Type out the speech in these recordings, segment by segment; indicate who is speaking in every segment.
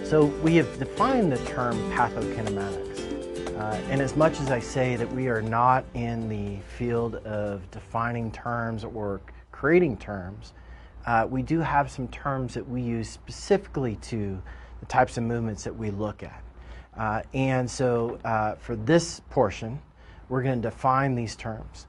Speaker 1: So we have defined the term pathokinematics. And as much as I say that we are not in the field of defining terms or creating terms, we do have some terms that we use specifically to the types of movements that we look at. And so for this portion, we're going to define these terms.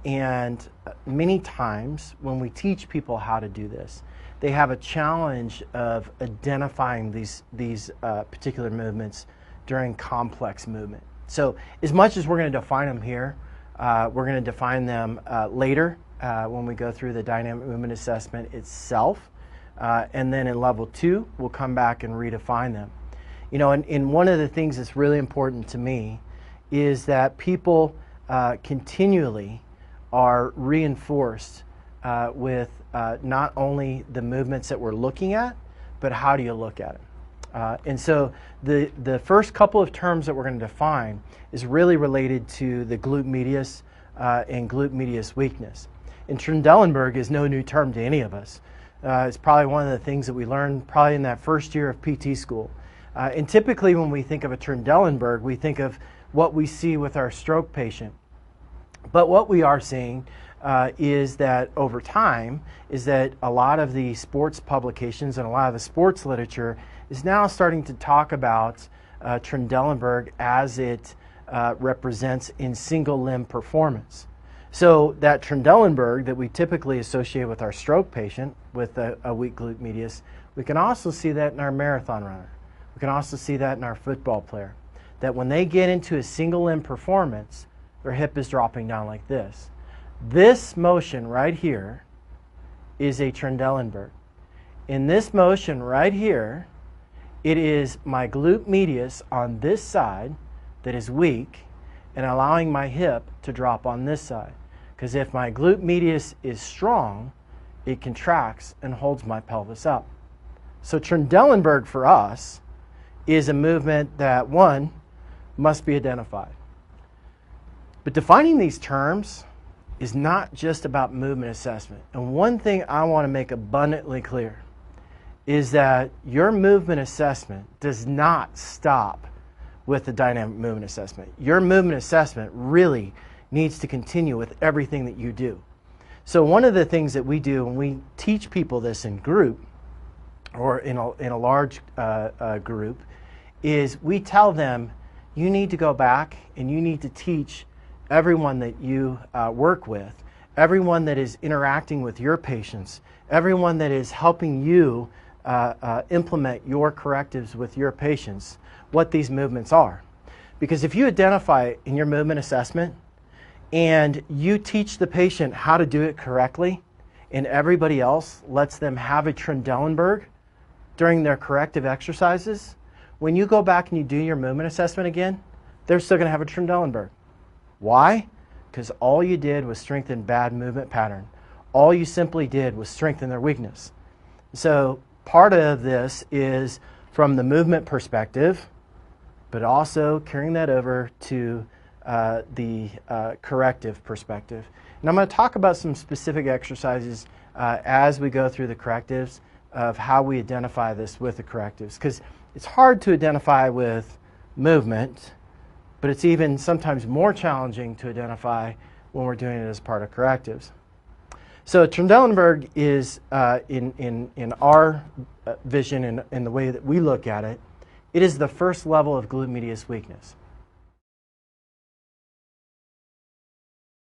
Speaker 1: And many times when we teach people how to do this, they have a challenge of identifying these particular movements during complex movement. So as much as we're going to define them here, we're going to define them later when we go through the dynamic movement assessment itself. And then in level 2, we'll come back and redefine them. You know, and one of the things that's really important to me is that people continually are reinforced with not only the movements that we're looking at, but how do you look at it? And so the first couple of terms that we're going to define is really related to the glute medius and glute medius weakness. And Trendelenburg is no new term to any of us. It's probably one of the things that we learned probably in that first year of PT school. And typically when we think of a Trendelenburg, we think of what we see with our stroke patient. But what we are seeing is that over time is that a lot of the sports publications and a lot of the sports literature is now starting to talk about Trendelenburg as it represents in single limb performance. So that Trendelenburg that we typically associate with our stroke patient with a weak glute medius, we can also see that in our marathon runner. We can also see that in our football player. That when they get into a single limb performance, their hip is dropping down like this. This motion right here is a Trendelenburg. In this motion right here, it is my glute medius on this side that is weak and allowing my hip to drop on this side. Because if my glute medius is strong, it contracts and holds my pelvis up. So Trendelenburg for us is a movement that, one, must be identified. But defining these terms is not just about movement assessment. And one thing I want to make abundantly clear is that your movement assessment does not stop with the dynamic movement assessment. Your movement assessment really needs to continue with everything that you do. So one of the things that we do when we teach people this in group or in a large group is we tell them, you need to go back and you need to teach everyone that you work with, everyone that is interacting with your patients, everyone that is helping you implement your correctives with your patients, what these movements are. Because if you identify in your movement assessment and you teach the patient how to do it correctly and everybody else lets them have a Trendelenburg during their corrective exercises, when you go back and you do your movement assessment again, they're still going to have a Trendelenburg. Why? Because all you did was strengthen bad movement pattern. All you simply did was strengthen their weakness. So part of this is from the movement perspective, but also carrying that over to the corrective perspective. And I'm going to talk about some specific exercises as we go through the correctives of how we identify this with the correctives. Because it's hard to identify with movement, but it's even sometimes more challenging to identify when we're doing it as part of correctives. So Trendelenburg is, in our vision and in the way that we look at it, it is the first level of glute medius weakness.